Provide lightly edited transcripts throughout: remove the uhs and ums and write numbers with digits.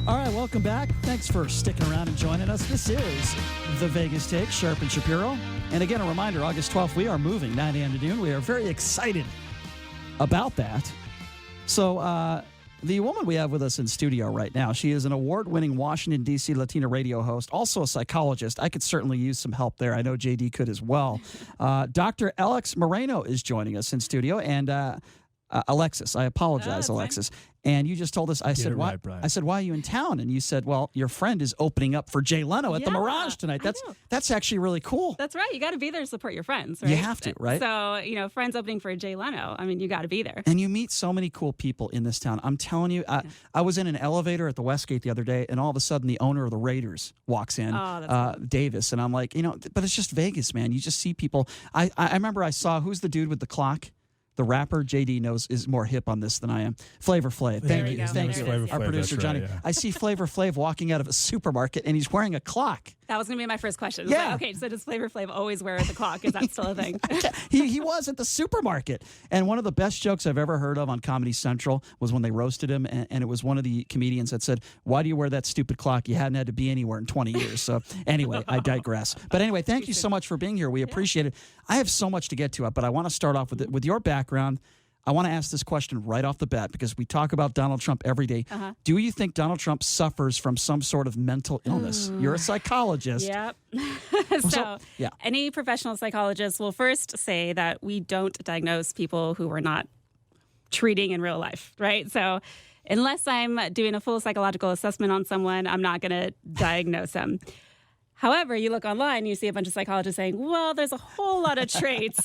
All right, welcome back. Thanks for sticking around and joining us. This is The Vegas Take, Sharp and Shapiro. And again, a reminder, August 12th, we are moving 9 a.m. to noon. We are very excited about that. So the woman we have with us in studio right now, she is an award-winning Washington, D.C. Latina radio host, also a psychologist. I could certainly use some help there. I know JD could as well. Dr. Alexis Moreno is joining us in studio. And Alexis, I apologize, Alexis. Fine. And you just told us, I said, why are you in town? And you said, well, your friend is opening up for Jay Leno at the Mirage tonight. That's actually really cool. That's right. You got to be there to support your friends, right? You have to, right? So, friends opening for Jay Leno. I mean, you got to be there. And you meet so many cool people in this town. I'm telling you, I was in an elevator at the Westgate the other day, and all of a sudden the owner of the Raiders walks in, Davis. And I'm like, but it's just Vegas, man. You just see people. I remember I saw, who's the dude with the clock? The rapper, JD is more hip on this than I am. Flavor Flav. Thank you. Our producer, Johnny. Right, yeah. I see Flavor Flav walking out of a supermarket, and he's wearing a clock. That was going to be my first question. Yeah. Okay, so does Flavor Flav always wear the clock? Is that still a thing? He was at the supermarket. And one of the best jokes I've ever heard of on Comedy Central was when they roasted him, and it was one of the comedians that said, why do you wear that stupid clock? You hadn't had to be anywhere in 20 years. So anyway, I digress. But anyway, thank you so much for being here. We appreciate it. I have so much to get to, but I want to start off with your background. I want to ask this question right off the bat because we talk about Donald Trump every day. Do you think Donald Trump suffers from some sort of mental illness? You're a psychologist. Yep. So any professional psychologist will first say that we don't diagnose people who we're not treating in real life, right? So unless I'm doing a full psychological assessment on someone, I'm not going to diagnose them. However, you look online, you see a bunch of psychologists saying, well, there's a whole lot of traits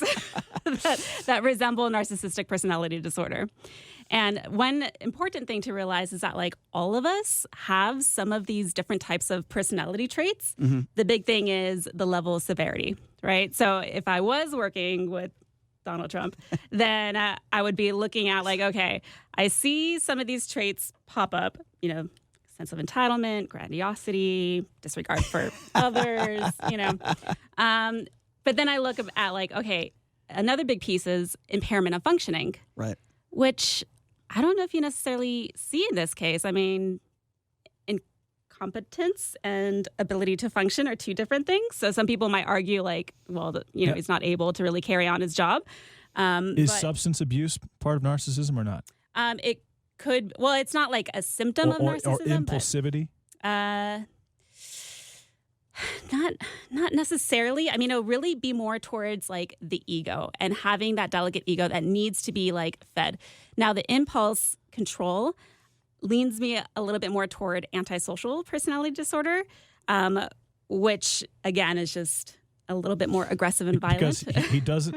that resemble narcissistic personality disorder. And one important thing to realize is that, all of us have some of these different types of personality traits. Mm-hmm. The big thing is the level of severity, right? So if I was working with Donald Trump, then I would be looking at, okay, I see some of these traits pop up, sense of entitlement, grandiosity, disregard for others, But then I look at okay, another big piece is impairment of functioning. Right. Which I don't know if you necessarily see in this case. I mean, incompetence and ability to function are two different things. So some people might argue he's not able to really carry on his job. Is substance abuse part of narcissism or not? It could, it's not like a symptom of narcissism. Or impulsivity? Not necessarily. I mean, it'll really be more towards the ego and having that delicate ego that needs to be fed. Now, the impulse control leans me a little bit more toward antisocial personality disorder, which again is just a little bit more aggressive and violent. Because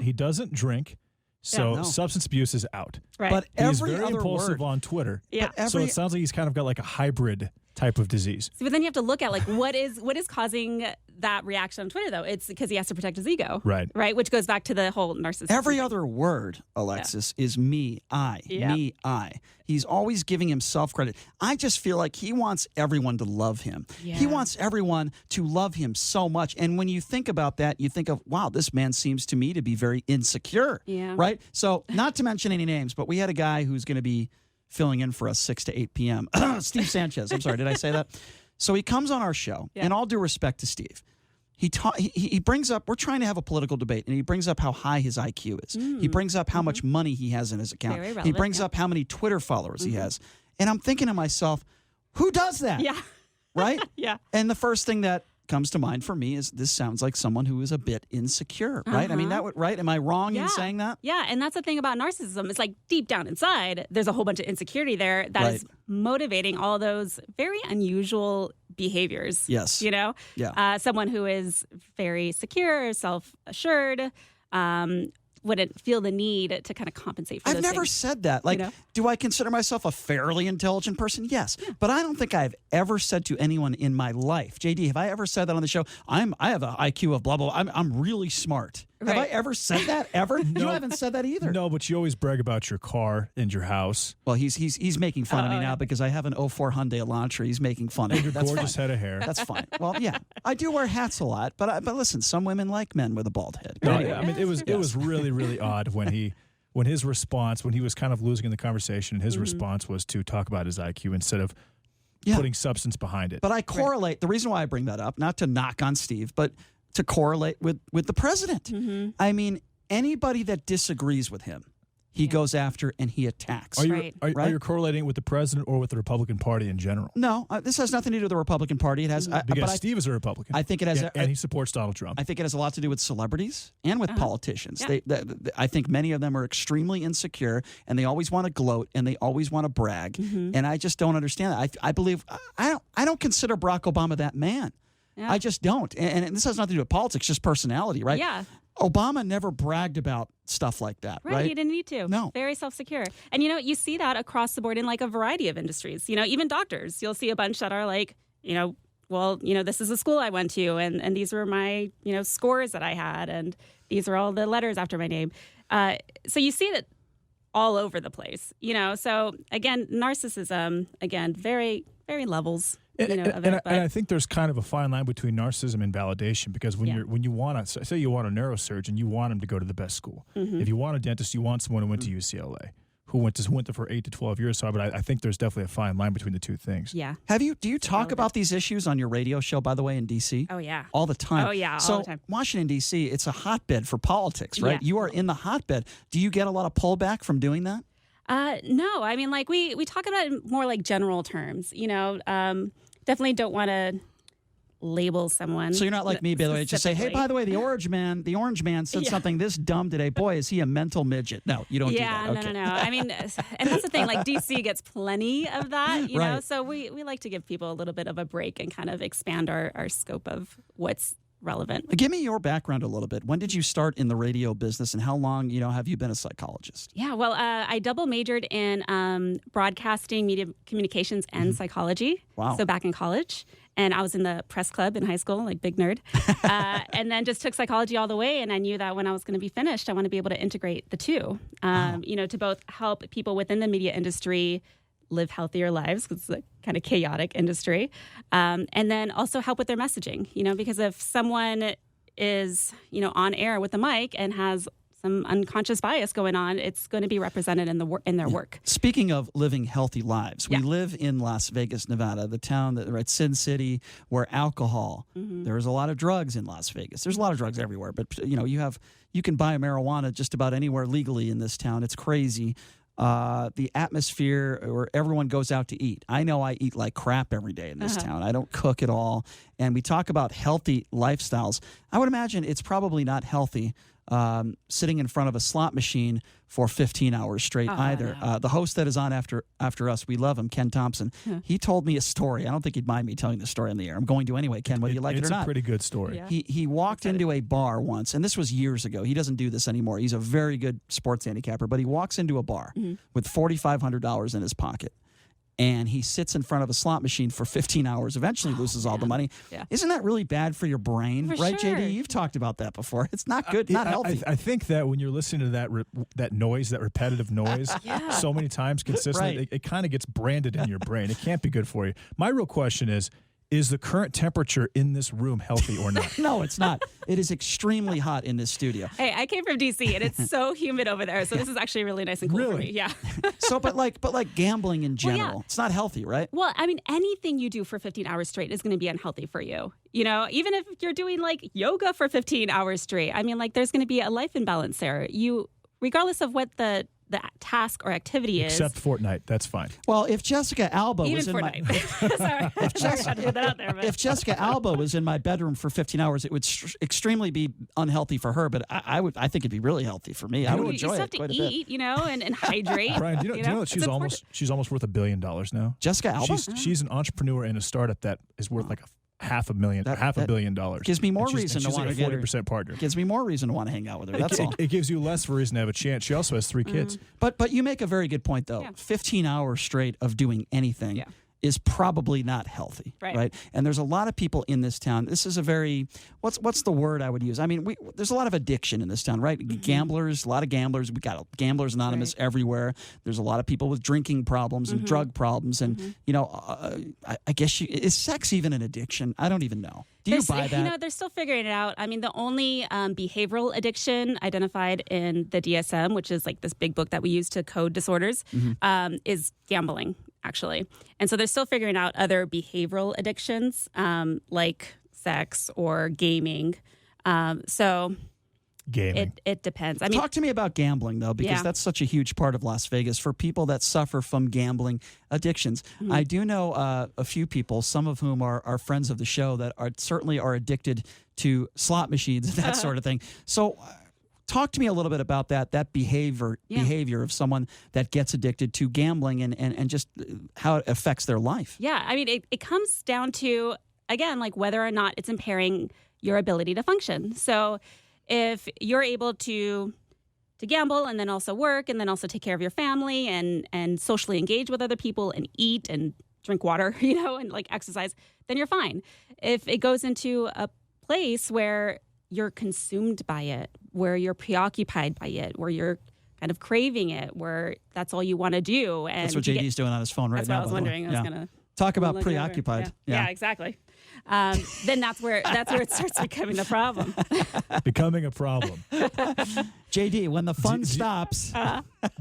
he doesn't drink. So substance abuse is out. Right. But he's very impulsive on Twitter. Yeah. So it sounds like he's kind of got a hybrid type of disease. So, but then you have to look at what is causing that reaction on Twitter, though. It's because he has to protect his ego. Right. Right, which goes back to the whole narcissism. Every other word, Alexis, is me, I, me, I. He's always giving himself credit. I just feel like he wants everyone to love him. Yeah. He wants everyone to love him so much. And when you think about that, you think of, wow, this man seems to me to be very insecure. Yeah. Right? So, not to mention any names, but we had a guy who's going to be filling in for us 6 to 8 p.m. Steve Sanchez. I'm sorry, did I say that? So he comes on our show, and all due respect to Steve, he brings up, we're trying to have a political debate, and he brings up how high his IQ is. He brings up how much money he has in his account. Very relevant, he brings up how many Twitter followers he has. And I'm thinking to myself, who does that? Yeah. Right? Yeah. And the first thing that comes to mind for me is this sounds like someone who is a bit insecure, right? I mean, right? Am I wrong in saying that? Yeah, and that's the thing about narcissism. It's deep down inside, there's a whole bunch of insecurity there that is motivating all those very unusual behaviors. Yes. Yeah. Someone who is very secure, self-assured, wouldn't feel the need to kind of compensate for I've those never things. said that. Do I consider myself a fairly intelligent person? Yes. Yeah. But I don't think I've ever said to anyone in my life, JD, have I ever said that on the show? I have an IQ of blah, blah, blah. I'm really smart. Right. Have I ever said that ever? No. You haven't said that either. No, but you always brag about your car and your house. Well, he's making fun of me now because I have an 04 Hyundai Elantra. He's making fun of me. Your gorgeous head of hair. That's fine. Well, yeah, I do wear hats a lot, but listen, some women like men with a bald head. No, anyway. I mean, it was really, really odd when his response, when he was kind of losing in the conversation, and his response was to talk about his IQ instead of putting substance behind it. But I correlate, the reason why I bring that up, not to knock on Steve, but to correlate with the president. Mm-hmm. I mean, anybody that disagrees with him, he goes after and he attacks. Are you correlating with the president or with the Republican Party in general? No, this has nothing to do with the Republican Party. It has because Steve is a Republican. I think it has, and he supports Donald Trump. I think it has a lot to do with celebrities and with politicians. Yeah. I think many of them are extremely insecure, and they always want to gloat and they always want to brag. Mm-hmm. And I just don't understand that. I believe I don't consider Barack Obama that man. Yeah. I just don't. And this has nothing to do with politics, just personality, right? Yeah. Obama never bragged about stuff like that, right? He didn't need to. No. Very self-secure. And, you see that across the board in like a variety of industries. Even doctors, you'll see a bunch that are like, this is the school I went to, and these were my, scores that I had, and these are all the letters after my name. So you see that all over the place, So, again, narcissism, very, very levels. And I think there's kind of a fine line between narcissism and validation, because when you want to say you want a neurosurgeon, you want him to go to the best school. Mm-hmm. If you want a dentist, you want someone who went to UCLA, who went there for 8 to 12 years. So, but I think there's definitely a fine line between the two things. Yeah. Do you talk about these issues on your radio show, by the way, in D.C.? Oh, yeah. All the time. Oh, yeah, all the time. Washington, D.C., it's a hotbed for politics, right? Yeah. You are in the hotbed. Do you get a lot of pullback from doing that? No. I mean, we talk about it in more like general terms, Definitely don't want to label someone. So you're not like me, by the way. Just say, hey, by the way, the orange man said something this dumb today. Boy, is he a mental midget. No, you don't do that. Okay. No. I mean, and that's the thing. Like DC gets plenty of that, you know. So we like to give people a little bit of a break and kind of expand our scope of what's relevant. Give me your background a little bit. When did you start in the radio business, and how long, have you been a psychologist? Yeah, well, I double majored in broadcasting, media communications, and psychology. Wow. So back in college. And I was in the press club in high school, like big nerd. And then just took psychology all the way. And I knew that when I was going to be finished, I want to be able to integrate the two, to both help people within the media industry live healthier lives, because it's a kind of chaotic industry, and then also help with their messaging, because if someone is, on air with the mic and has some unconscious bias going on, it's going to be represented in their work. Speaking of living healthy lives, we live in Las Vegas, Nevada, the town Sin City, where alcohol, there's a lot of drugs in Las Vegas. There's a lot of drugs everywhere, but you can buy marijuana just about anywhere legally in this town. It's crazy. The atmosphere where everyone goes out to eat. I know I eat like crap every day in this town. I don't cook at all. And we talk about healthy lifestyles. I would imagine it's probably not healthy sitting in front of a slot machine for 15 hours straight either. No. The host that is on after us, we love him, Ken Thompson. He told me a story. I don't think he'd mind me telling the story on the air. I'm going to anyway, Ken, whether you like it or not. It's a pretty good story. Yeah. He walked into a bar once, and this was years ago. He doesn't do this anymore. He's a very good sports handicapper, but he walks into a bar with $4,500 in his pocket. And he sits in front of a slot machine for 15 hours, eventually loses all the money. Yeah. Isn't that really bad for your brain? For right, sure. JD? You've talked about that before. It's not good, not healthy. I think that when you're listening to that noise, that repetitive noise, so many times consistently, it kind of gets branded in your brain. It can't be good for you. My real question is the current temperature in this room healthy or not? No, it's not. It is extremely hot in this studio. Hey, I came from DC and it's so humid over there. So this is actually really nice and cool for me. Yeah. So, but like gambling in general, it's not healthy, right? Well, I mean, anything you do for 15 hours straight is going to be unhealthy for you. Even if you're doing like yoga for 15 hours straight, I mean, like there's going to be a life imbalance there. Regardless of what the task or activity is. Except Fortnite, that's fine. Well, if Jessica Alba was in Sorry, if Jessica Alba was in my bedroom for 15 hours, it would extremely be unhealthy for her. But I think it'd be really healthy for me. I would enjoy it quite a bit. You have to eat, and hydrate. Brian, do you know that she's almost worth $1 billion now? Jessica Alba. She's an entrepreneur in a startup that is worth like $500 million. Gives me more reason to want to get her. 40% partner. Gives me more reason to want to hang out with her. That's all. It gives you less reason to have a chance. She also has 3 kids. But you make a very good point though. 15 hours straight of doing anything is probably not healthy, right? And there's a lot of people in this town. This is a very what's the word I would use? I mean, there's a lot of addiction in this town, right? Gamblers, a lot of gamblers. We got Gamblers Anonymous everywhere. There's a lot of people with drinking problems and drug problems, and I guess is sex even an addiction? I don't even know. Do you buy that? You know, they're still figuring it out. I mean, the only behavioral addiction identified in the DSM, which is like this big book that we use to code disorders, is gambling, actually. And so they're still figuring out other behavioral addictions like sex or gaming. Gaming. It depends. I mean, talk to me about gambling, though, because that's such a huge part of Las Vegas for people that suffer from gambling addictions. I do know a few people, some of whom are friends of the show, that certainly are addicted to slot machines and that sort of thing. So talk to me a little bit about that behavior of someone that gets addicted to gambling and just how it affects their life. Yeah, I mean, it comes down to, again, like whether or not it's impairing your ability to function. So if you're able to gamble and then also work and then also take care of your family and socially engage with other people and eat and drink water, and like exercise, then you're fine. If it goes into a place where you're consumed by it, where you're preoccupied by it, where you're kind of craving it, where that's all you want to do. And that's what JD's doing on his phone right now. That's what I was wondering. I was going to talk about preoccupied. Yeah, exactly. Then that's where it starts becoming a problem. Becoming a problem. JD, when the fun stops.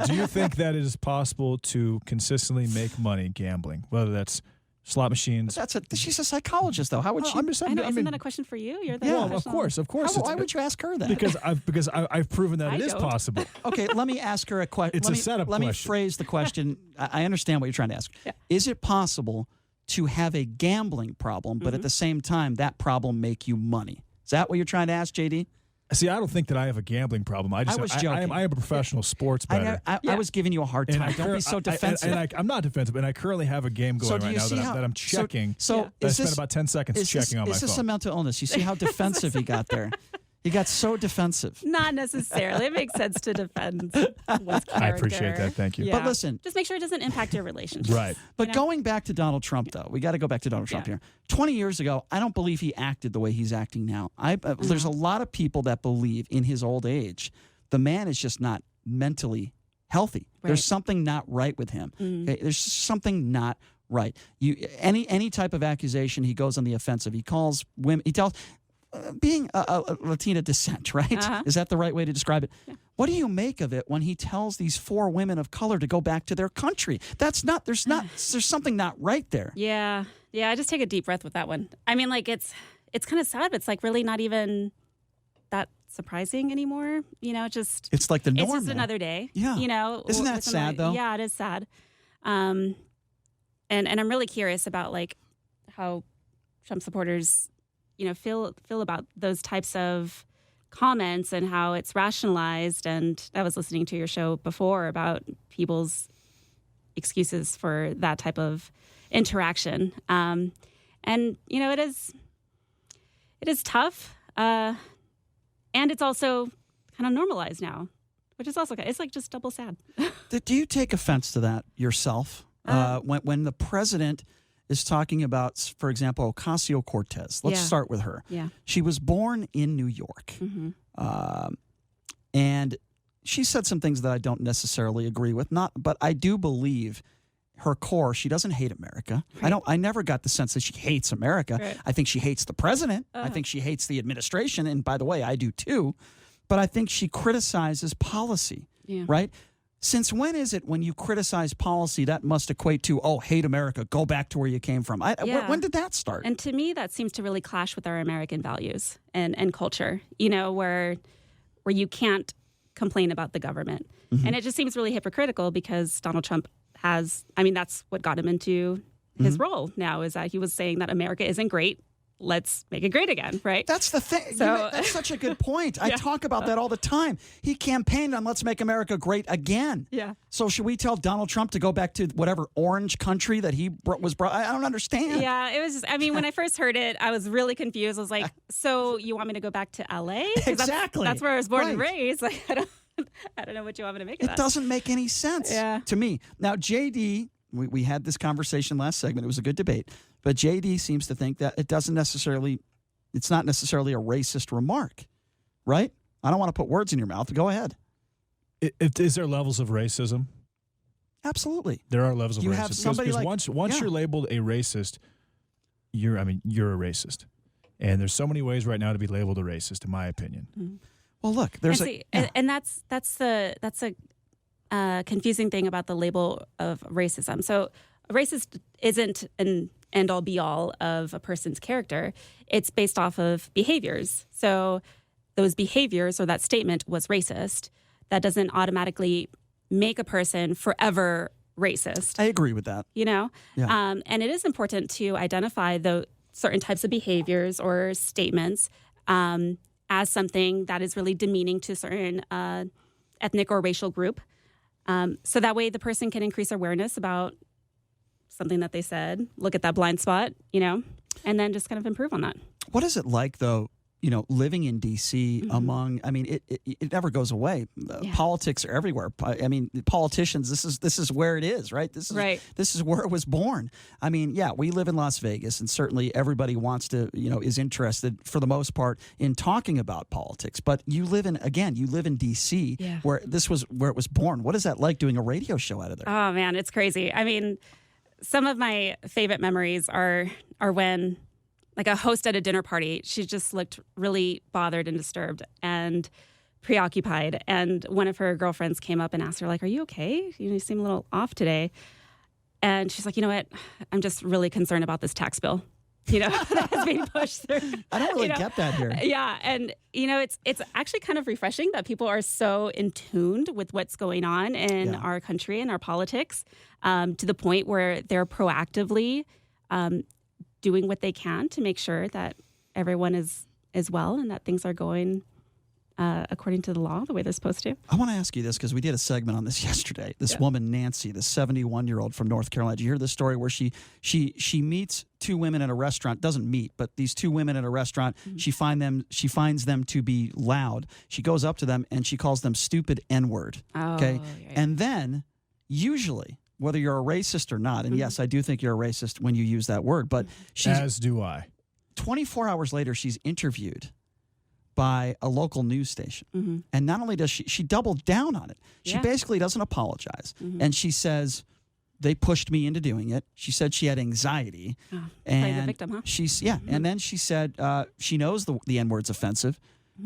Do you think that it is possible to consistently make money gambling, whether that's slot machines? She's a psychologist, though. How would she? Isn't that a question for you? You're the well, of course. Why would you ask her that? Because I've proven that it is possible. Okay, let me ask her a question. It's a setup question. Let me phrase the question. I understand what you're trying to ask. Yeah. Is it possible to have a gambling problem, but at the same time that problem make you money? Is that what you're trying to ask, JD? See, I don't think that I have a gambling problem. I was joking. I am a professional sports bettor. I was giving you a hard time. Don't be so defensive. I'm not defensive, and I currently have a game going right now that I'm checking. I spent about 10 seconds checking on my phone. Is this a mental illness? You see how defensive he got there? He got so defensive. Not necessarily. It makes sense to defend one's character. I appreciate that. Thank you. Yeah. But listen. Just make sure it doesn't impact your relationship. Right. But going back to Donald Trump, though, we got to go back to Donald Trump here. 20 years ago, I don't believe he acted the way he's acting now. There's a lot of people that believe in his old age, the man is just not mentally healthy. Right. There's something not right with him. Okay? There's something not right. Any type of accusation, he goes on the offensive. He calls women, he tells... being a Latina descent, right? Is that the right way to describe it? Yeah. What do you make of it when he tells these 4 women of color to go back to their country? There's something not right there. Yeah. I just take a deep breath with that one. I mean, like it's kind of sad, but it's like really not even that surprising anymore. It's like the norm. It's just another day. Yeah. Isn't that sad though? Yeah, it is sad. And I'm really curious about like how Trump supporters feel about those types of comments and how it's rationalized. And I was listening to your show before about people's excuses for that type of interaction. And it is tough. And it's also kind of normalized now, which is also it's like just double sad. Do you take offense to that yourself? When the president is talking about, for example, Ocasio-Cortez. Let's start with her. Yeah. She was born in New York. And she said some things that I don't necessarily agree with. But I do believe her core, she doesn't hate America. Right. I never got the sense that she hates America. Right. I think she hates the president. I think she hates the administration. And by the way, I do too. But I think she criticizes policy. Yeah. Right? Since when is it when you criticize policy, that must equate to, hate America, go back to where you came from? When did that start? And to me, that seems to really clash with our American values and culture, where you can't complain about the government. And it just seems really hypocritical because Donald Trump that's what got him into his role now, is that he was saying that America isn't great. Let's make it great again, right? That's the thing. That's such a good point. I talk about that all the time. He campaigned on let's make America great again. Yeah. So should we tell Donald Trump to go back to whatever orange country that he was brought? I don't understand. Yeah, it was just, when I first heard it, I was really confused. I was like, so you want me to go back to LA? Exactly. That's where I was born and raised. Like, I don't know what you want me to make of that. It doesn't make any sense to me. Now, JD, we had this conversation last segment. It was a good debate. But JD seems to think that it's not necessarily a racist remark, right? I don't want to put words in your mouth. Go ahead. Is there levels of racism? Absolutely. There are levels of racism. Have somebody because once you're labeled a racist, you're a racist. And there's so many ways right now to be labeled a racist, in my opinion. Mm-hmm. Well, look, there's and that's a confusing thing about the label of racism. So a racist isn't an end-all be-all of a person's character. It's based off of behaviors. So those behaviors or that statement was racist. That doesn't automatically make a person forever racist. I agree with that. Yeah. And it is important to identify the certain types of behaviors or statements as something that is really demeaning to a certain ethnic or racial group. So that way the person can increase awareness about something that they said, look at that blind spot, and then just kind of improve on that. What is it like, though, living in D.C. among, it never goes away. Politics are everywhere. Politicians, this is where it is, right? This is where it was born. We live in Las Vegas, and certainly everybody wants to, is interested for the most part in talking about politics. But you live in D.C. where it was born. What is that like doing a radio show out of there? Oh man, it's crazy. Some of my favorite memories are when, like, a host at a dinner party, she just looked really bothered and disturbed and preoccupied. And one of her girlfriends came up and asked her, like, "Are you okay? You seem a little off today." And she's like, "You know what? I'm just really concerned about this tax bill, that's being pushed through." I don't really get that here. Yeah. And, it's actually kind of refreshing that people are so in tune with what's going on in our country and our politics, to the point where they're proactively doing what they can to make sure that everyone is well and that things are going according to the law, the way they're supposed to. I want to ask you this because we did a segment on this yesterday. This woman, Nancy, the 71-year-old from North Carolina. Did you hear this story where she meets two women in a restaurant? Doesn't meet, but these two women in a restaurant. She finds them to be loud. She goes up to them and she calls them stupid N-word. Okay, and then usually, whether you're a racist or not, and yes, I do think you're a racist when you use that word, but as do I. 24 hours later, she's interviewed by a local news station. And not only does she doubled down on it. She basically doesn't apologize. And she says, they pushed me into doing it. She said she had anxiety. Play the victim, huh? And then she said she knows the N-word's offensive,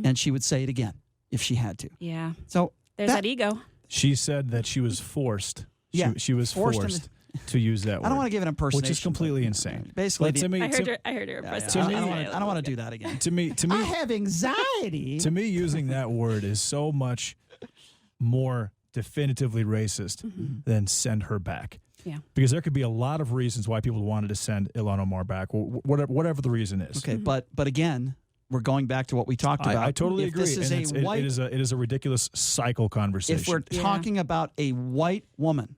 and she would say it again if she had to. Yeah. So there's that ego. She said that she was forced. She was forced to use that word. I don't want to give an impersonation, which is completely insane. Basically, I heard her impressive. I don't want to do that again. To me, I have anxiety. To me, using that word is so much more definitively racist than send her back. Yeah, because there could be a lot of reasons why people wanted to send Ilhan Omar back, whatever the reason is. Okay, but again, we're going back to what we talked about. I totally agree. This is it is a ridiculous cycle conversation. If we're talking about a white woman,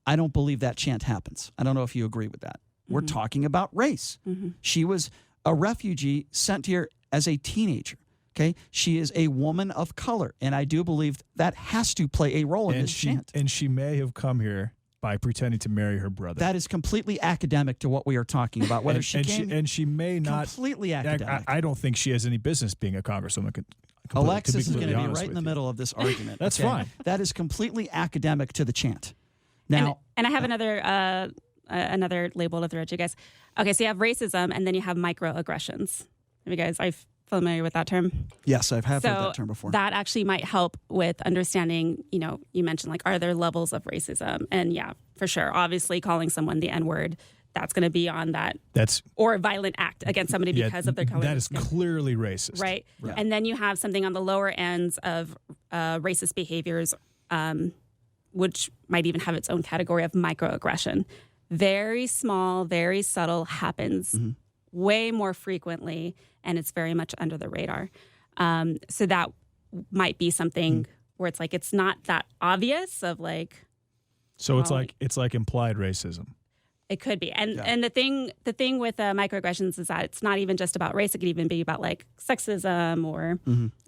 I don't believe that chant happens. I don't know if you agree with that. We're talking about race. She was a refugee sent here as a teenager. Okay, she is a woman of color, and I do believe that has to play a role in this chant. And she may have come here by pretending to marry her brother. That is completely academic to what we are talking about. Whether she may not completely academic. I don't think she has any business being a congresswoman. Alexis is going to be right in the middle of this argument. That's fine. That is completely academic to the chant. Now, and I have another label to throw at you guys. Okay, so you have racism, and then you have microaggressions. Are you guys familiar with that term? Yes, I've heard that term before. That actually might help with understanding, you mentioned, like, are there levels of racism? And yeah, for sure. Obviously, calling someone the N-word, that's going to be on that. Or a violent act against somebody because of their color. That is clearly racist. Right? Yeah. And then you have something on the lower ends of racist behaviors, which might even have its own category of microaggression. Very small, very subtle, happens way more frequently, and it's very much under the radar. So that might be something where it's like, it's not that obvious of like. So it's like implied racism. It could be. And the thing with microaggressions is that it's not even just about race. It could even be about like sexism or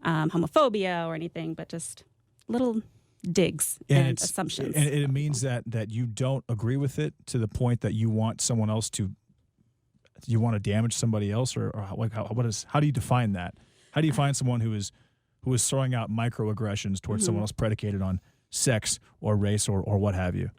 homophobia or anything, but just little digs and assumptions. And it means that you don't agree with it to the point that you want someone else to, you want to damage somebody else, or how do you define that? How do you find someone who is throwing out microaggressions towards someone else predicated on sex or race or what have you?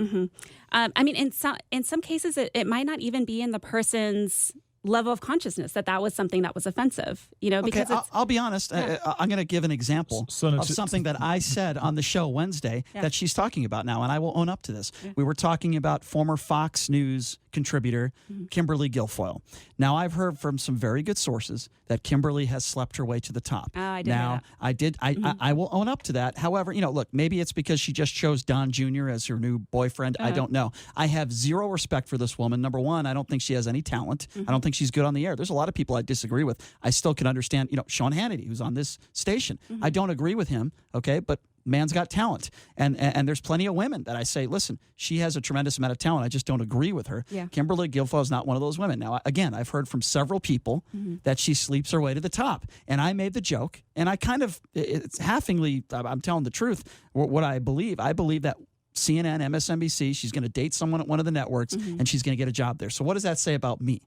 I mean, in some cases, it might not even be in the person's level of consciousness that was something that was offensive, because I'll be honest. I'm going to give an example of something that I said on the show Wednesday that she's talking about now, and I will own up to this. Yeah. We were talking about former Fox News contributor Kimberly Guilfoyle. Now, I've heard from some very good sources that Kimberly has slept her way to the top. I did know that. I will own up to that. However, look, maybe it's because she just chose Don Jr. as her new boyfriend. I don't know. I have zero respect for this woman. Number one, I don't think she has any talent. I don't think she's good on the air. There's a lot of people I disagree with. I still can understand, Sean Hannity, who's on this station. I don't agree with him, okay, but man's got talent. And there's plenty of women that I say, listen, she has a tremendous amount of talent. I just don't agree with her. Yeah. Kimberly Guilfoyle is not one of those women. Now, again, I've heard from several people that she sleeps her way to the top. And I made the joke, and I kind of, it's halfingly, I'm telling the truth, what I believe. I believe that CNN, MSNBC, she's going to date someone at one of the networks, and she's going to get a job there. So what does that say about me?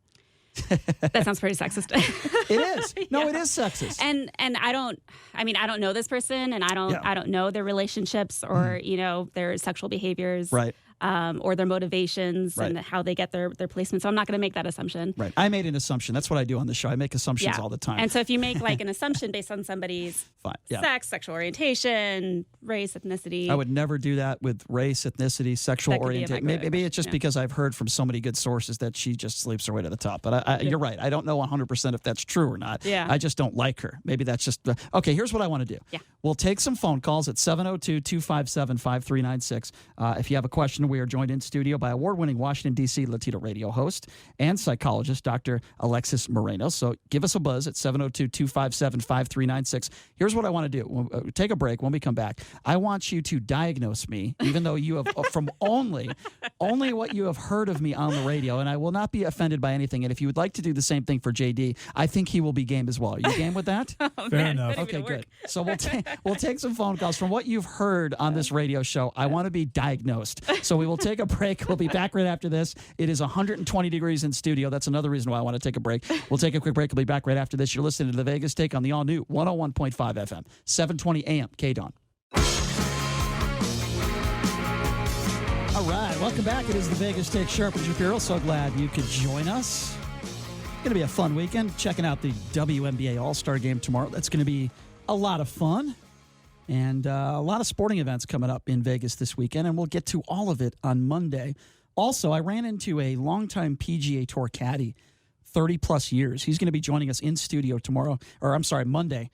That sounds pretty sexist. It is. No, it is sexist. And I don't know this person, and I don't know their relationships or their sexual behaviors. Right. Or their motivations and how they get their placement. So I'm not going to make that assumption. Right. I made an assumption. That's what I do on the show. I make assumptions all the time. And so if you make like an assumption based on somebody's sex, sexual orientation, race, ethnicity. I would never do that with race, ethnicity, sexual orientation. Maybe it's just because I've heard from so many good sources that she just sleeps her way to the top. But you're right. I don't know 100% if that's true or not. Yeah. I just don't like her. Maybe that's just... Okay, here's what I want to do. Yeah. We'll take some phone calls at 702-257-5396. If you have a question, we are joined in studio by award-winning Washington, D.C. Latino radio host and psychologist, Dr. Alexis Moreno. So give us a buzz at 702-257-5396. Here's what I want to do. We'll take a break. When we come back, I want you to diagnose me, even though you have from only what you have heard of me on the radio, and I will not be offended by anything. And if you would like to do the same thing for JD, I think he will be game as well. Are you game with that? Fair enough. Okay, good. So we'll take some phone calls from what you've heard on this radio show. I want to be diagnosed. So we will take a break. We'll be back right after this. It is 120 degrees in studio. That's another reason why I want to take a break. We'll take a quick break. We'll be back right after this. You're listening to The Vegas Take on the all-new 101.5 FM, 720 AM KDWN. All right, welcome back. It is The Vegas Take, Sharp and Shapiro. So glad you could join us. It's going to be a fun weekend. Checking out the WNBA All-Star Game tomorrow. That's going to be a lot of fun. And a lot of sporting events coming up in Vegas this weekend, and we'll get to all of it on Monday. Also, I ran into a longtime PGA Tour caddy, 30-plus years. He's going to be joining us in studio Monday,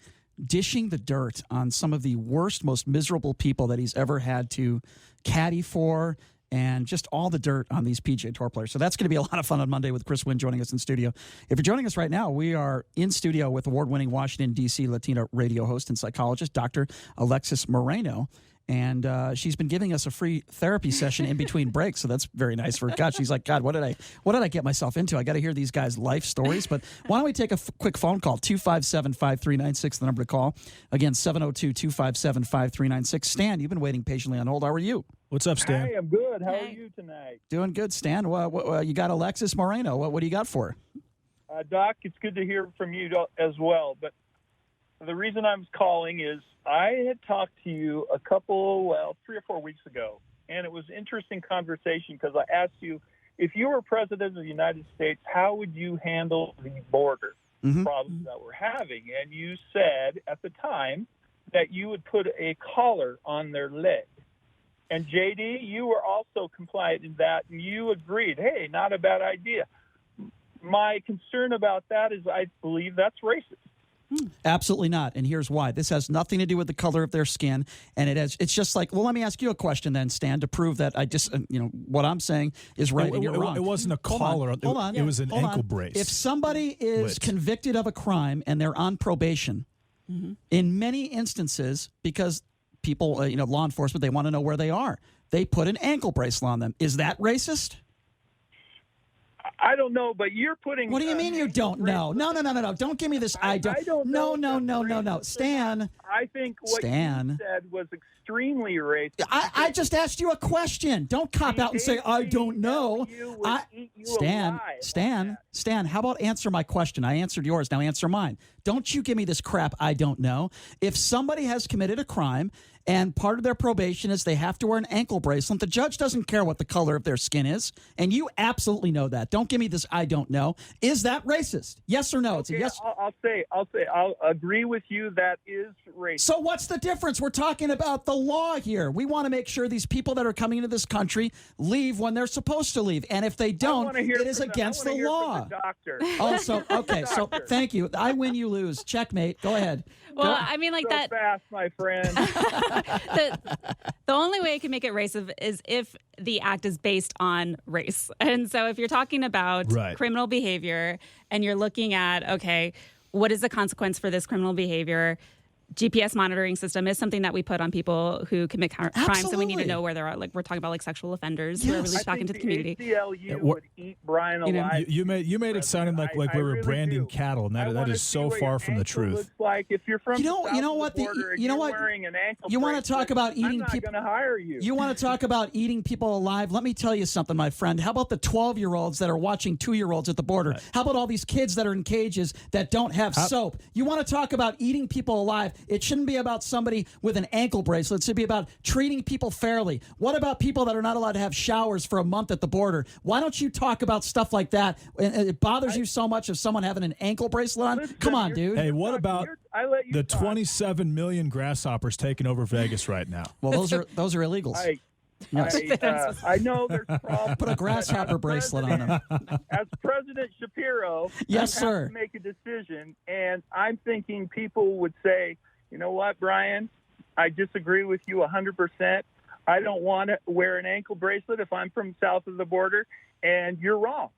dishing the dirt on some of the worst, most miserable people that he's ever had to caddy for, and just all the dirt on these PGA Tour players. So that's going to be a lot of fun on Monday with Chris Wynn joining us in studio. If you're joining us right now, we are in studio with award-winning Washington, D.C. Latino radio host and psychologist, Dr. Alexis Moreno. And she's been giving us a free therapy session in between breaks, so that's very nice for her. God, she's like, God, what did I get myself into? I got to hear these guys' life stories. But why don't we take a quick phone call? 257-5396, the number to call. Again, 702-257-5396. Stan, you've been waiting patiently on hold. How are you? What's up, Stan? Hi, I'm good. How are you tonight? Doing good, Stan. Well, you got Alexis Moreno. What do you got for her? Doc, it's good to hear from you as well. But the reason I'm calling is I had talked to you 3 or 4 weeks ago, and it was an interesting conversation because I asked you, if you were president of the United States, how would you handle the border problems that we're having? And you said at the time that you would put a collar on their leg. And, JD, you were also compliant in that, and you agreed, hey, not a bad idea. My concern about that is I believe that's racist. Absolutely not. And here's why. This has nothing to do with the color of their skin. And it's just like, well, let me ask you a question then, Stan, to prove that what I'm saying is right and you're wrong. It wasn't a collar. Hold on. It was an ankle brace. If somebody is convicted of a crime and they're on probation, in many instances, because people, law enforcement, they want to know where they are, they put an ankle bracelet on them. Is that racist? I don't know, but you're putting... What do you mean you don't know? No. Don't give me this. I don't know. No. Stan. I think what you said was extremely racist. I just asked you a question. Don't cop out and say, I don't know. Stan, how about answer my question? I answered yours. Now answer mine. Don't you give me this crap I don't know. If somebody has committed a crime and part of their probation is they have to wear an ankle bracelet, the judge doesn't care what the color of their skin is, and you absolutely know that. Don't give me this I don't know. Is that racist? Yes or no? Okay, it's a yes. I'll agree with you. That is racist. So what's the difference? We're talking about the law here. We want to make sure these people that are coming into this country leave when they're supposed to leave, and if they don't, it is against the law. Also, okay. So thank you. I win, you lose. Checkmate. Go ahead. Well, I mean, like so that. Fast, my friend. The only way it can make it racist is if the act is based on race. And so if you're talking about criminal behavior and you're looking at, okay, what is the consequence for this criminal behavior? GPS monitoring system is something that we put on people who commit crimes, and we need to know where they're at. Like we're talking about like sexual offenders who are really talking to the community. ACLU would eat Brian alive. You made it sound like we were really branding cattle, and that is so far from the truth. Looks like if you're from wearing an ankle you want to talk about eating people. I'm not going to hire you. You want to talk about eating people alive? Let me tell you something, my friend. How about the 12-year-olds that are watching 2-year-olds at the border? How about all these kids that are in cages that don't have soap? You want to talk about eating people alive? It shouldn't be about somebody with an ankle bracelet. It should be about treating people fairly. What about people that are not allowed to have showers for a month at the border? Why don't you talk about stuff like that? It bothers you so much of someone having an ankle bracelet on? Come on, dude. Hey, what about the 27 million grasshoppers taking over Vegas right now? Well, those are illegals. I know there's problems. Put a grasshopper bracelet on them. As President Shapiro, yes, I sir, have to make a decision, and I'm thinking people would say, you know what, Brian, I disagree with you 100%. I don't want to wear an ankle bracelet if I'm from south of the border, and you're wrong.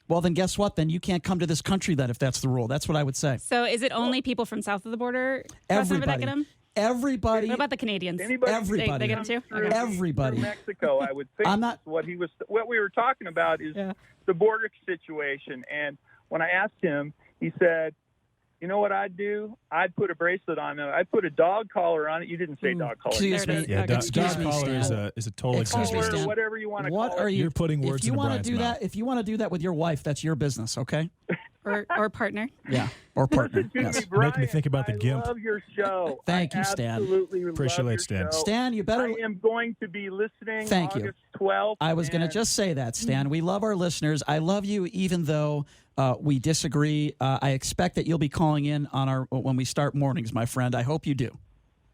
Well, then guess what? Then you can't come to this country then if that's the rule. That's what I would say. So is it only people from south of the border? Everybody. That get them? Everybody. What about the Canadians? Everybody. They get them too? Okay. Everybody. Mexico, I would think. What we were talking about is the border situation. And when I asked him, he said, you know what I'd do? I'd put a bracelet on it. I'd put a dog collar on it. You didn't say dog collar. Excuse me. Yeah, dog collar is a total exaggeration. Whatever you want to call it. You're putting words in Brian's mouth. If you want to do that with your wife, that's your business, okay? Or partner. Yeah, or partner. Yes. Brian, make me think about the GIMP. I love your show. Thank you, Stan. Absolutely appreciate it, Stan. Show. Stan, you better. I am going to be listening. Thank August 12th. I was going to just say that, Stan. We love our listeners. I love you, even though we disagree. I expect that you'll be calling in on when we start mornings, my friend. I hope you do.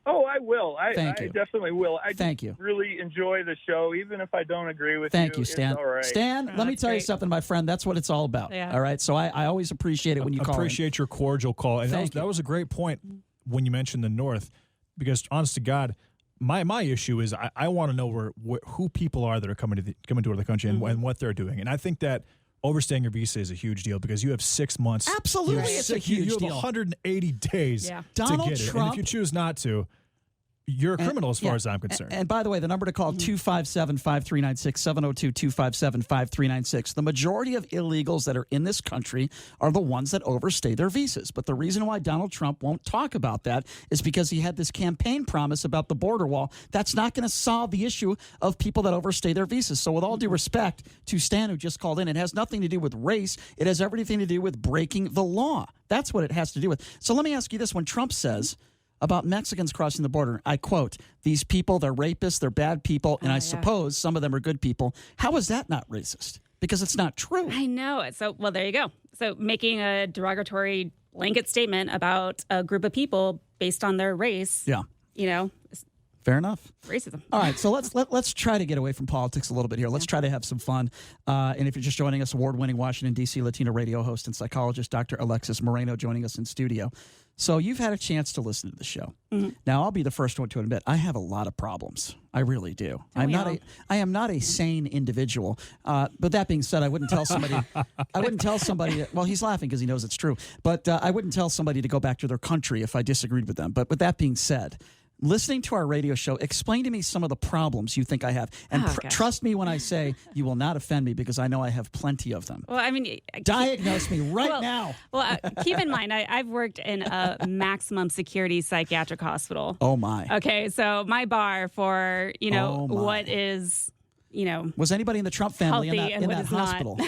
Oh, I will. I definitely will. Thank you. Really enjoy the show, even if I don't agree with you. Thank you, Stan. It's all right. Stan, let me tell you something, my friend. That's what it's all about. Yeah. All right. So I always appreciate it when you call. Appreciate your cordial call. And that was a great point when you mentioned the North, because honest to God, my issue is I want to know who people are that are coming to the country and what they're doing. And I think that overstaying your visa is a huge deal because you have 6 months. Absolutely, it's a huge deal. You have 180 days to Donald get it. Trump, and if you choose not to, you're a criminal as far as I'm concerned. And by the way, the number to call, 257-5396, 702-257-5396. The majority of illegals that are in this country are the ones that overstay their visas. But the reason why Donald Trump won't talk about that is because he had this campaign promise about the border wall. That's not going to solve the issue of people that overstay their visas. So with all due respect to Stan, who just called in, it has nothing to do with race. It has everything to do with breaking the law. That's what it has to do with. So let me ask you this. When Trump says about Mexicans crossing the border, I quote, these people, they're rapists, they're bad people, and I suppose some of them are good people. How is that not racist? Because it's not true. I know. So, well, there you go. So making a derogatory blanket statement about a group of people based on their race, fair enough. Racism. All right, so let's try to get away from politics a little bit here. Let's try to have some fun. And if you're just joining us, award-winning Washington, D.C. Latino radio host and psychologist Dr. Alexis Moreno joining us in studio. So you've had a chance to listen to the show. Mm-hmm. Now, I'll be the first one to admit I have a lot of problems. I really do. I am not a sane individual. But that being said, I wouldn't tell somebody. Well, he's laughing because he knows it's true. But I wouldn't tell somebody to go back to their country if I disagreed with them. But with that being said, listening to our radio show, explain to me some of the problems you think I have. And trust me when I say you will not offend me because I know I have plenty of them. Well, I mean, diagnose me now. Well, keep in mind, I've worked in a maximum security psychiatric hospital. Oh, my. Okay, so my bar for, what is, Was anybody in the Trump family in that hospital?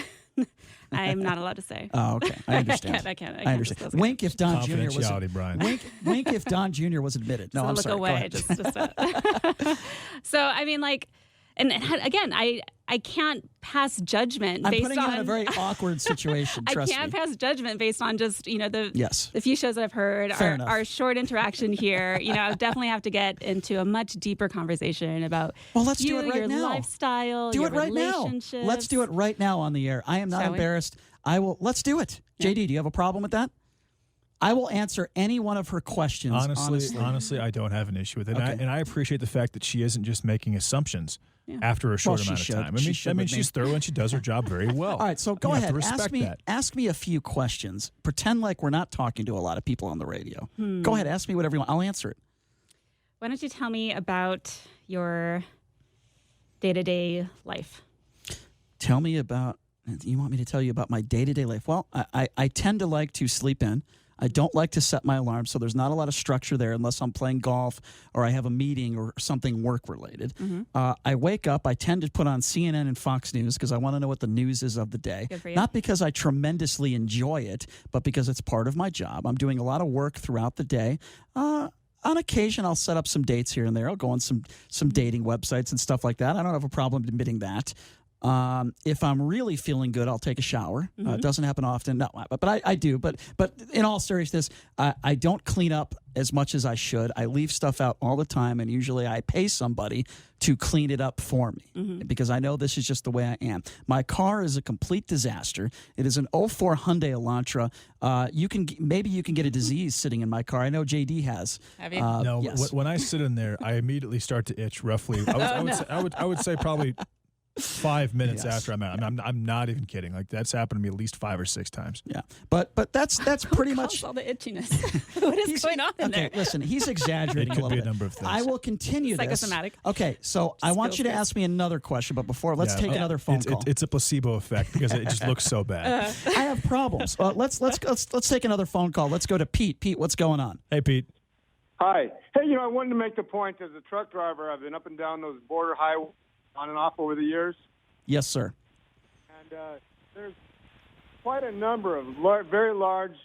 I'm not allowed to say. Oh, okay. I understand. I can't understand. Wink if Don Jr. was Confidentiality, Brian. Wink if Don Jr. was admitted. No, so I'm look sorry. away. So I mean, like, and again, I can't pass judgment I'm based putting on you in a very awkward situation. Trust I can't me. pass judgment based on just Yes. the few shows I've heard, Fair enough. our short interaction here. I definitely have to get into a much deeper conversation about Well, let's you, do it right your now. lifestyle, Do your it right now. relationships. Let's do it right now on the air. I am not Shall we? embarrassed. I will. Let's do it. Yeah. JD, do you have a problem with that? I will answer any one of her questions. Honestly, I don't have an issue with it. Okay. And I appreciate the fact that she isn't just making assumptions after a short Well, amount she of time. should. I mean, she's thorough and she does her job very well. All right, so go You have ahead. to respect Ask me a few questions. Pretend like we're not talking to a lot of people on the radio. Go ahead. Ask me whatever you want. I'll answer it. Why don't you tell me about your day-to-day life? Tell me about. You want me to tell you about my day-to-day life? Well, I tend to like to sleep in. I don't like to set my alarm, so there's not a lot of structure there unless I'm playing golf or I have a meeting or something work-related. I wake up. I tend to put on CNN and Fox News because I want to know what the news is of the day. Good for you. Not because I tremendously enjoy it, but because it's part of my job. I'm doing a lot of work throughout the day. On occasion, I'll set up some dates here and there. I'll go on some dating websites and stuff like that. I don't have a problem admitting that. If I'm really feeling good, I'll take a shower. It doesn't happen often, no, but I do. But in all seriousness, I don't clean up as much as I should. I leave stuff out all the time, and usually I pay somebody to clean it up for me because I know this is just the way I am. My car is a complete disaster. It is an 04 Hyundai Elantra. Maybe you can get a disease sitting in my car. I know JD has. Have you? No, yes. when I sit in there, I immediately start to itch roughly. I would say probably 5 minutes after I'm out. I'm not even kidding. Like that's happened to me at least 5 or 6 times. Yeah, but that's pretty much all the itchiness. What is going on in there? Okay, listen, he's exaggerating It could a be little a number bit. of things. I will continue this. Psychosomatic. Okay, so I want you to feels ask me another question, but before, let's Yeah, take another phone call. It's a placebo effect because it just looks so bad. I have problems. Let's take another phone call. Let's go to Pete. Pete, what's going on? Hey, Pete. Hi. Hey, I wanted to make the point as a truck driver, I've been up and down those border highways on and off over the years. Yes, sir. And there's quite a number of very large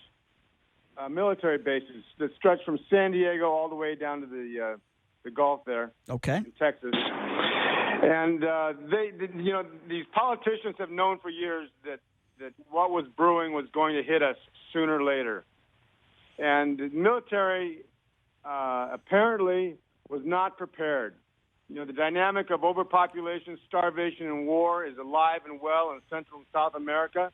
military bases that stretch from San Diego all the way down to the Gulf there Okay. in Texas. And these politicians have known for years that what was brewing was going to hit us sooner or later. And the military apparently was not prepared. The dynamic of overpopulation, starvation, and war is alive and well in Central and South America.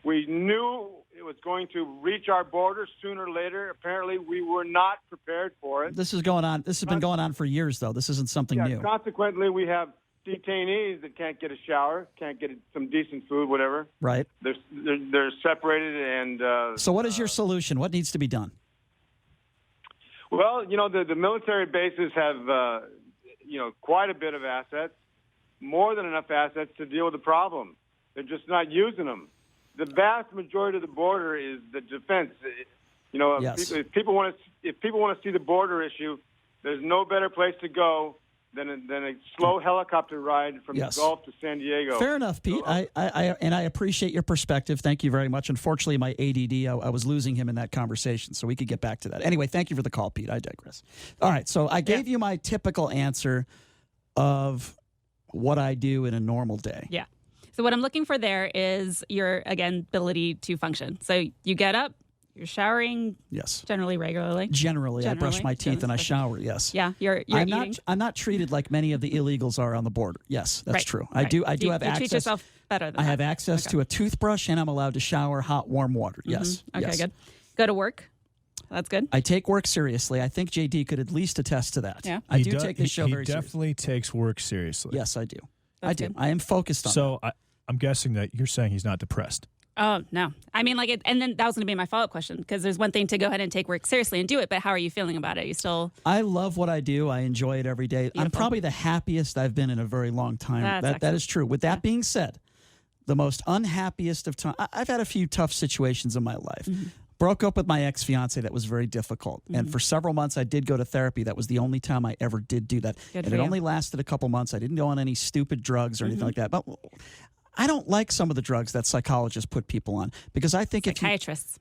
We knew it was going to reach our borders sooner or later. Apparently, we were not prepared for it. This is going on. This has been going on for years, though. This isn't something new. Consequently, we have detainees that can't get a shower, can't get some decent food, whatever. Right. They're separated and. So, what is your solution? What needs to be done? Well, the military bases have. Quite a bit of assets, more than enough assets to deal with the problem. They're just not using them. The vast majority of the border is the defense. Yes. If people want to see the border issue, there's no better place to go than a slow helicopter ride from the Gulf to San Diego. Fair enough, Pete. I appreciate your perspective. Thank you very much. Unfortunately, my ADD, I was losing him in that conversation, so we could get back to that. Anyway, thank you for the call, Pete. I digress. All right, so I gave you my typical answer of what I do in a normal day. Yeah. So what I'm looking for there is your, again, ability to function. So you get up, you're showering. Yes. Generally, regularly. Generally, I brush my teeth and I shower. Yes. Yeah. You're I'm eating. not treated like many of the illegals are on the border. Yes, that's true. I do have access. You treat yourself better than I that. have access to a toothbrush and I'm allowed to shower hot, warm water. Yes. Okay, yes. good. Go to work. That's good. I take work seriously. I think JD could at least attest to that. Yeah. I do take this show very seriously. He definitely takes work seriously. Yes, I do. That's I do. good. I am focused on So I'm guessing that you're saying he's not depressed. Oh, no. I mean, and then that was going to be my follow-up question, because there's one thing to go ahead and take work seriously and do it, but how are you feeling about it? You still... I love what I do. I enjoy it every day. Beautiful. I'm probably the happiest I've been in a very long time. That is true. With that being said, the most unhappiest of time... I've had a few tough situations in my life. Mm-hmm. Broke up with my ex-fiance. That was very difficult. Mm-hmm. And for several months, I did go to therapy. That was the only time I ever did do that. And it only lasted a couple months. I didn't go on any stupid drugs or anything like that. But I don't like some of the drugs that psychologists put people on because I think psychiatrists.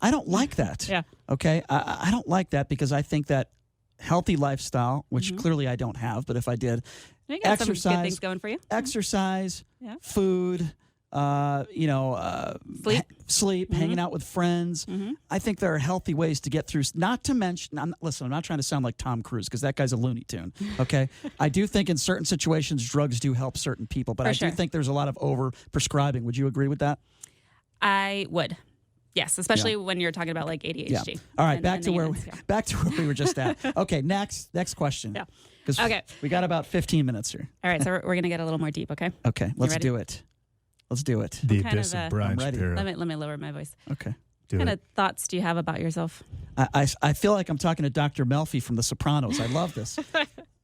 I don't like that. Yeah. Okay. I don't like that because I think that healthy lifestyle, which clearly I don't have, but if I did, You got some good things going for you. Exercise, food, sleep, hanging out with friends. I think there are healthy ways to get through. Not to mention, I'm not trying to sound like Tom Cruise because that guy's a Looney Tune. Okay, I do think in certain situations drugs do help certain people, but do think there's a lot of over prescribing. Would you agree with that? I would. Yes, especially when you're talking about like ADHD. Yeah. All right, back to where we were just at. Okay, next question. Yeah. Okay. We got about 15 minutes here. All right, so we're going to get a little more deep, okay? Okay, let's do it. Let's do it. The abyss of Brian Shapiro. Let me lower my voice. Okay. What kind of thoughts do you have about yourself? I feel like I'm talking to Dr. Melfi from The Sopranos. I love this.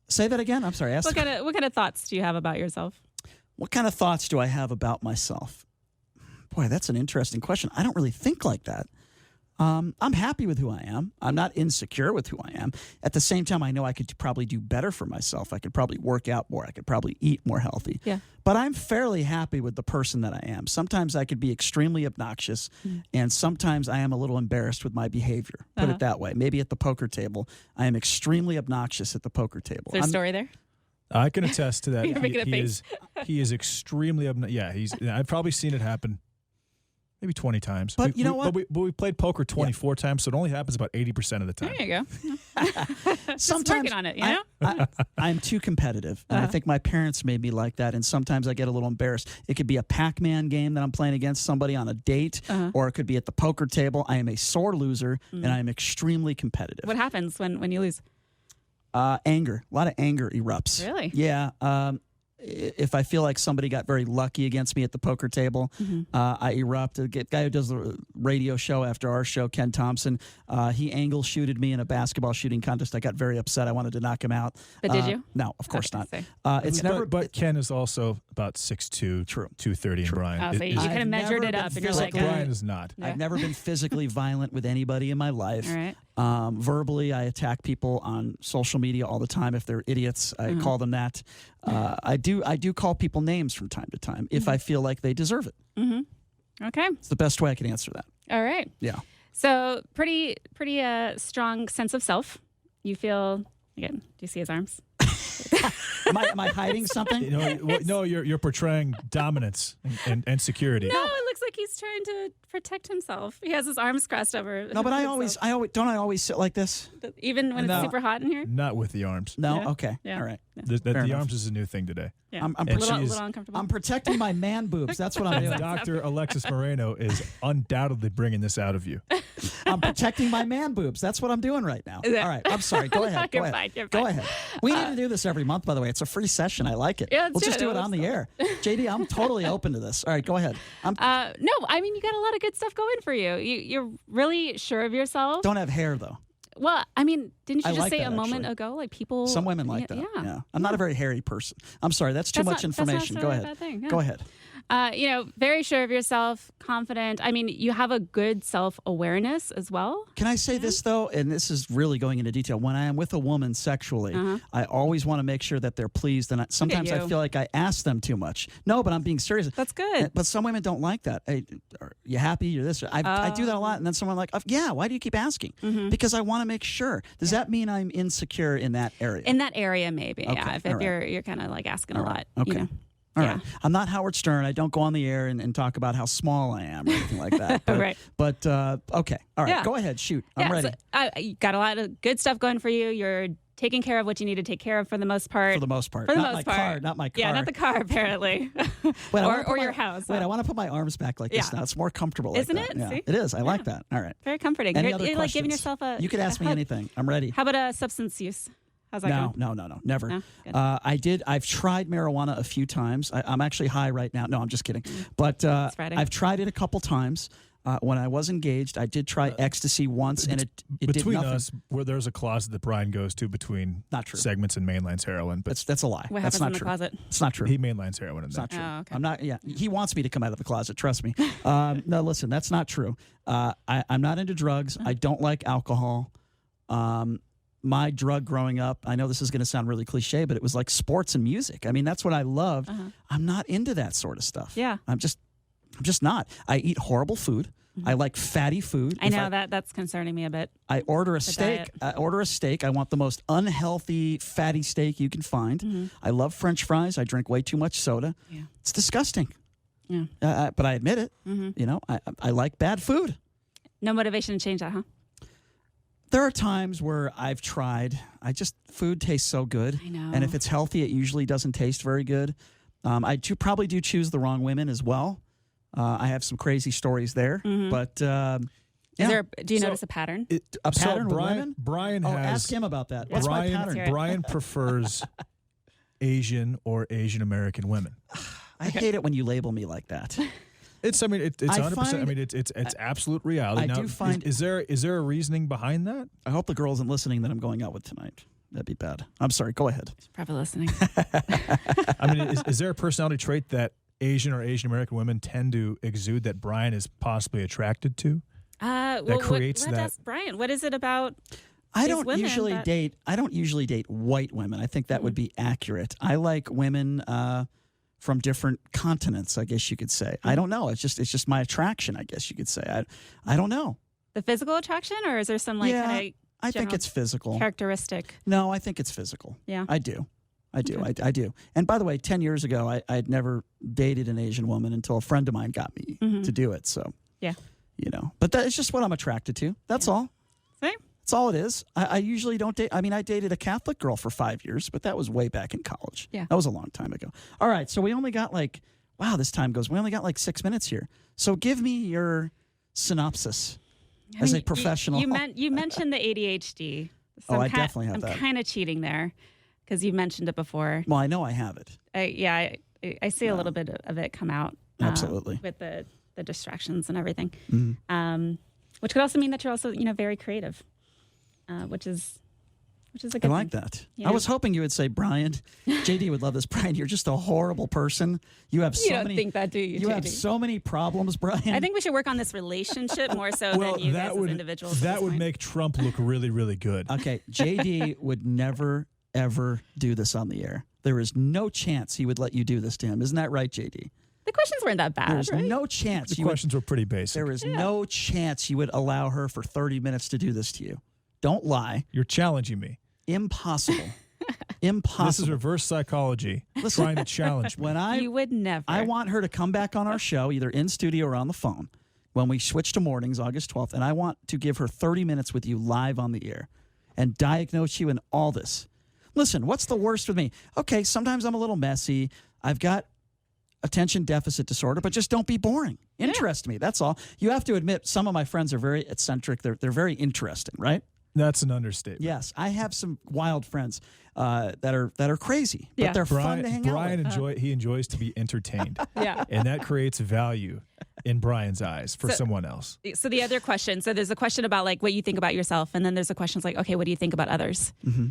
Say that again. I'm sorry. What kind of thoughts do you have about yourself? What kind of thoughts do I have about myself? Boy, that's an interesting question. I don't really think like that. I'm happy with who I am. I'm not insecure with who I am. At the same time, I know I could probably do better for myself. I could probably work out more. I could probably eat more healthy. Yeah. But I'm fairly happy with the person that I am. Sometimes I could be extremely obnoxious, and sometimes I am a little embarrassed with my behavior. Put it that way. Maybe at the poker table, I am extremely obnoxious at the poker table. Is there a story there? I can attest to that. You're making a face. He is extremely obnoxious. Yeah, I've probably seen it happen. Maybe 20 times. But you know what? But we played poker 24 times, so it only happens about 80% of the time. There you go. Sometimes working on it, you know? I'm too competitive, and I think my parents made me like that, and sometimes I get a little embarrassed. It could be a Pac-Man game that I'm playing against somebody on a date, or it could be at the poker table. I am a sore loser, and I am extremely competitive. What happens when you lose? Anger. A lot of anger erupts. Really? Yeah. If I feel like somebody got very lucky against me at the poker table, I erupt. The guy who does the radio show after our show, Ken Thompson, he angle shooted me in a basketball shooting contest. I got very upset. I wanted to knock him out. But did you? No, of course not. But Ken is also about 6'2", True. 230 in Brian. Oh, so you kind of measured it up, and you're like, Brian is not. Yeah. I've never been physically violent with anybody in my life. All right. Verbally, I attack people on social media all the time. If they're idiots, I call them that. I do call people names from time to time if I feel like they deserve it. Okay. It's the best way I can answer that. All right. Yeah. So pretty strong sense of self. You feel, again, do you see his arms? Am I hiding something? No, you're portraying dominance and security. No, it looks like he's trying to protect himself. He has his arms crossed over. No, but I always sit like this? Even when it's super hot in here? Not with the arms. No? Yeah. Okay. Yeah. All right. The arms is a new thing today. Yeah. I'm a little uncomfortable. I'm protecting my man boobs. That's what I'm doing. Dr. Alexis Moreno is undoubtedly bringing this out of you. I'm protecting my man boobs. That's what I'm doing right now. All right. I'm sorry. Go ahead. You're fine. Go ahead. We need to do this every month, by the way. It's a free session. I like it. Yeah, we'll just do it on the air. JD, I'm totally open to this. All right, go ahead. No, I mean, you got a lot of good stuff going for you. You're really sure of yourself. Don't have hair, though. Well, I mean, didn't you just like say that, a moment actually. ago, like people? Some women like that. Yeah. I'm not a very hairy person. I'm sorry. That's too much information. Go ahead. Go ahead. Very sure of yourself, confident. I mean, you have a good self-awareness as well. Can I say this, though? And this is really going into detail. When I am with a woman sexually, I always want to make sure that they're pleased. And sometimes I feel like I ask them too much. No, but I'm being serious. That's good. But some women don't like that. Hey, are you happy? You're this. I do that a lot. And then someone like, yeah, why do you keep asking? Because I want to make sure. Does that mean I'm insecure in that area? In that area, maybe. Okay. Yeah. If you're kind of like asking a lot. Okay. All right. I'm not Howard Stern. I don't go on the air and talk about how small I am or anything like that. But, right. But, okay. All right. Yeah. Go ahead. Shoot. I'm ready. So, you got a lot of good stuff going for you. You're taking care of what you need to take care of for the most part. For the most part. For the not most my part. car. Not my car. Yeah, not the car, apparently. or your house. Wait, I want to put my arms back like this now. It's more comfortable Isn't like that. it? Yeah. See? It is. I like that. All right. Very comforting. Any You're other like questions? giving yourself a... You could ask me anything. I'm ready. How about a substance use? How's that going? No, never. No? I've tried marijuana a few times. I'm actually high right now. No, I'm just kidding. But I've tried it a couple times. When I was engaged, I did try ecstasy once, and it did nothing. Between us, where there's a closet that Brian goes to between not true. segments and mainlines heroin. But that's a lie. What that's happens not in the true. closet? It's not true. He mainlines heroin in It's there. not true. Oh, okay. I'm not. Yeah, he wants me to come out of the closet. Trust me. No, listen, that's not true. I'm not into drugs. I don't like alcohol. my drug growing up, I know this is going to sound really cliche, but it was like sports and music. I mean, that's what I loved. I'm not into that sort of stuff. Yeah. I'm just not. I eat horrible food. I like fatty food. I know that's concerning me a bit. I order a steak. I want the most unhealthy, fatty steak you can find. I love French fries. I drink way too much soda. Yeah. It's disgusting. Yeah. But I admit it. You know, I like bad food. No motivation to change that, huh? There are times where I've tried. Food tastes so good. I know. And if it's healthy, it usually doesn't taste very good. I probably do choose the wrong women as well. I have some crazy stories there, but do you notice a pattern? A pattern with women? Brian ask him about that. What's my pattern? Brian prefers Asian or Asian American women. I hate it when you label me like that. It's 100%. I mean, it's absolute reality. I do find. Is there a reasoning behind that? I hope the girl isn't listening that I'm going out with tonight. That'd be bad. I'm sorry. Go ahead. She's probably listening. I mean, is there a personality trait that Asian or Asian American women tend to exude that Brian is possibly attracted to? Let's ask Brian. What is it about? I don't usually date white women. I think that would be accurate. I like women from different continents, I guess you could say. I don't know. It's just my attraction, I guess you could say. I don't know. The physical attraction, or is there some kind of I think it's physical characteristic? No, I think it's physical. Yeah, I do. Okay. I do. And by the way, 10 years ago, I had never dated an Asian woman until a friend of mine got me to do it. So, you know, but that's just what I'm attracted to. That's all. Same. That's all it is. I usually don't date. I mean, I dated a Catholic girl for 5 years, but that was way back in college. Yeah. That was a long time ago. All right. So we only got this time goes. We only got 6 minutes here. So give me your synopsis as a professional. You mentioned the ADHD. So I definitely have that. I'm kind of cheating there, because you mentioned it before. Well, I know I have it. I see a little bit of it come out. Absolutely. With the distractions and everything. Mm-hmm. Which could also mean that you're also, very creative, which is a good thing. I like that. Yeah. I was hoping you would say, Brian. JD would love this. Brian, you're just a horrible person. You have so don't think that, do you? You JD? have so many problems, Brian. I think we should work on this relationship more so than you guys as individuals. That would make Trump look really, really good. Okay, JD would never ever do this on the air. There is no chance he would let you do this to him. Isn't that right, JD? The questions weren't that bad. There's right? no chance. The questions were pretty basic. There is no chance you would allow her for 30 minutes to do this to you. Don't lie. You're challenging me. Impossible. Impossible. This is reverse psychology. Trying to challenge me. You would never. I want her to come back on our show, either in studio or on the phone, when we switch to mornings, August 12th, and I want to give her 30 minutes with you live on the air and diagnose you in all this. Listen, what's the worst with me? Okay, sometimes I'm a little messy. I've got attention deficit disorder, but just don't be boring. Interest me, that's all. You have to admit, some of my friends are very eccentric. They're very interesting, right? That's an understatement. Yes, I have some wild friends that are crazy, but they're fun to hang out with. He enjoys to be entertained. Yeah. And that creates value in Brian's eyes for someone else. So the other question, there's a question about what you think about yourself, and then there's a question like, okay, what do you think about others? Mm-hmm.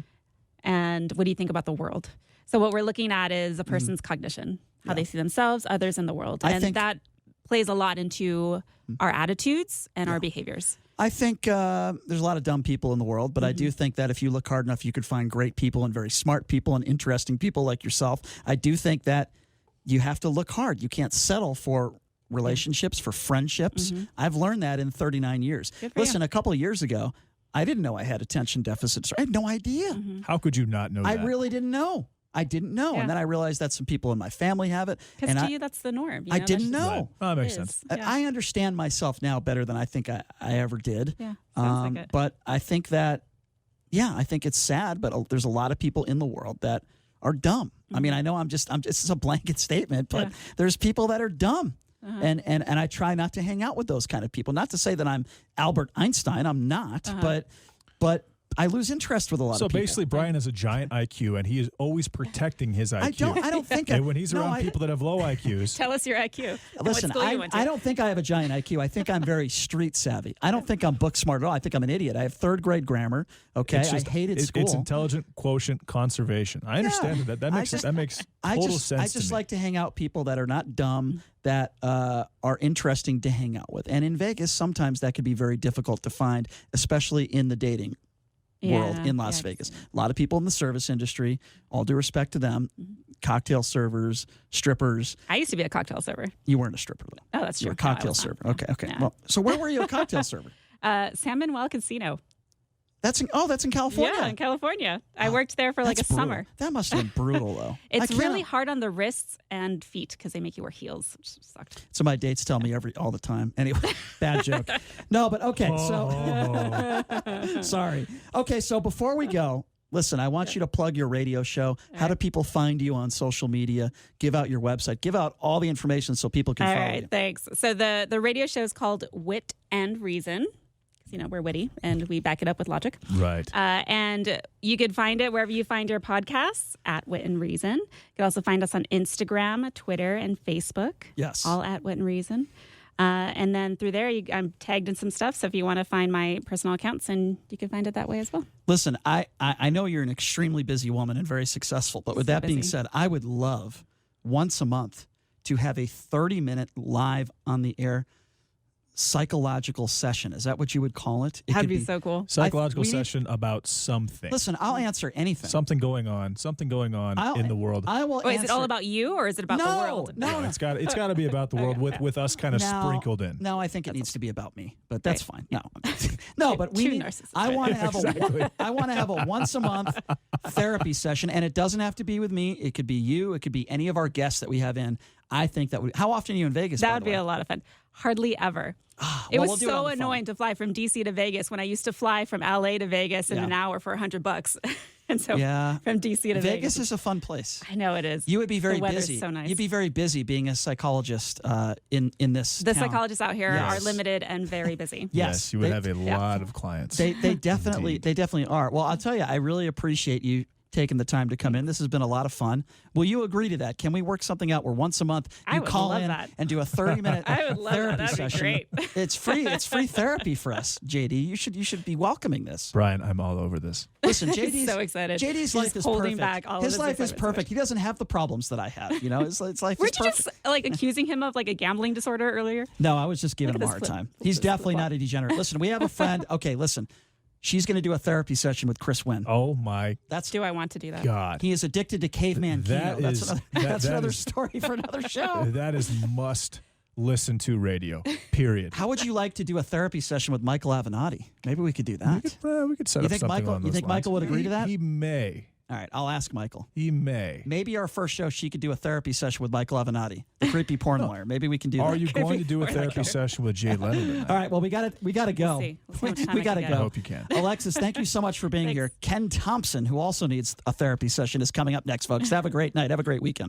And what do you think about the world? So what we're looking at is a person's cognition, how they see themselves, others, in the world. And that plays a lot into our attitudes and our behaviors. I think there's a lot of dumb people in the world, but I do think that if you look hard enough, you could find great people and very smart people and interesting people like yourself. I do think that you have to look hard. You can't settle for relationships, for friendships. I've learned that in 39 years. Listen, a couple of years ago, I didn't know I had attention deficit disorder. I had no idea. How could you not know that? I really didn't know. I didn't know. And then I realized that some people in my family have it. Because to you, that's the norm. I didn't know. That makes sense. Yeah. I understand myself now better than I think I ever did. Yeah, sounds like it. But I think that, I think it's sad, but there's a lot of people in the world that are dumb. I mean, I know this is a blanket statement, but there's people that are dumb. And I try not to hang out with those kind of people. Not to say that I'm Albert Einstein. I'm not. But I lose interest with a lot of people. So basically, Brian has a giant IQ, and he is always protecting his IQ. I don't think. And when he's around people that have low IQs, tell us your IQ. Listen, I don't think I have a giant IQ. I think I'm very street savvy. I don't think I'm book smart at all. I think I'm an idiot. I have third grade grammar. Okay, I hated school. It's intelligent quotient conservation. I understand that. That makes total sense. I just like to hang out with people that are not dumb, that are interesting to hang out with. And in Vegas, sometimes that could be very difficult to find, especially in the dating world in Las Vegas. A lot of people in the service industry, all due respect to them, cocktail servers, strippers. I used to be a cocktail server. You weren't a stripper, though. Oh, that's true. You were a cocktail server. Okay. Yeah. Well, so where were you a cocktail server? San Manuel Casino. That's in California. Yeah, in California. I worked there for like a summer. That must have been brutal, though. It's really hard on the wrists and feet because they make you wear heels, which sucked. So my dates tell me all the time. Anyway, bad joke. No, but okay. So sorry. Okay, so before we go, listen, I want you to plug your radio show. How do people find you on social media? Give out your website. Give out all the information so people can follow you. All right, thanks. So the radio show is called Wit and Reason. We're witty and we back it up with logic. Right. And you could find it wherever you find your podcasts at Wit and Reason. You can also find us on Instagram, Twitter, and Facebook. Yes. All at Wit and Reason. And then through there, I'm tagged in some stuff. So if you want to find my personal accounts, and you can find it that way as well. Listen, I know you're an extremely busy woman and very successful. But with that being said, I would love once a month to have a 30-minute live on the air psychological session. Is that what you would call it? That'd be so cool. Psychological session about something. Listen, I'll answer anything. Something going on in the world. I will Is it all about you or is it about the world? No. It's got to be about the world with us kind of sprinkled in. No, I think it needs to be about me, but that's fine. No, but I want to have a once a month therapy session, and it doesn't have to be with me. It could be you. It could be any of our guests that we have in. I think that would. How often are you in Vegas? That would be a lot of fun. Hardly ever. It was so annoying to fly from DC to Vegas when I used to fly from LA to Vegas in an hour for $100. And so from DC to Vegas. Vegas is a fun place. I know it is. You would be very busy. So nice. You'd be very busy being a psychologist in this The town. psychologists out here are limited and very busy. Yes, you would have a lot of clients. They definitely are. Well, I'll tell you, I really appreciate you taking the time to come in. This has been a lot of fun. Will you agree to that? Can we work something out where once a month you call in and do a 30-minute therapy session? Great. It's free. It's free therapy for us, JD. You should be welcoming this. Brian, I'm all over this. Listen, JD's so excited. JD's life is holding perfect. Back all his of life is perfect. He doesn't have the problems that I have. You know, his life is perfect. Weren't you just accusing him of a gambling disorder earlier? No, I was just giving him a hard time. He's definitely not a degenerate. Listen, we have a friend. Okay, listen. She's going to do a therapy session with Chris Wynn. Oh, my Do I want to do that? God. He is addicted to caveman That Keno. is- That's that another is- story for another show. That is must listen to radio, period. How would you like to do a therapy session with Michael Avenatti? Maybe we could do that. We could set up something along those You think lines. Michael would agree to that? He may. All right, I'll ask Michael. He may. Maybe our first show, she could do a therapy session with Michael Avenatti, the creepy porn lawyer. Maybe we can do that. Are you going to do a therapy session with Jay Leno? All right, well, we got to go. We got to go. I hope you can. Alexis, thank you so much for being here. Ken Thompson, who also needs a therapy session, is coming up next, folks. Have a great night. Have a great weekend.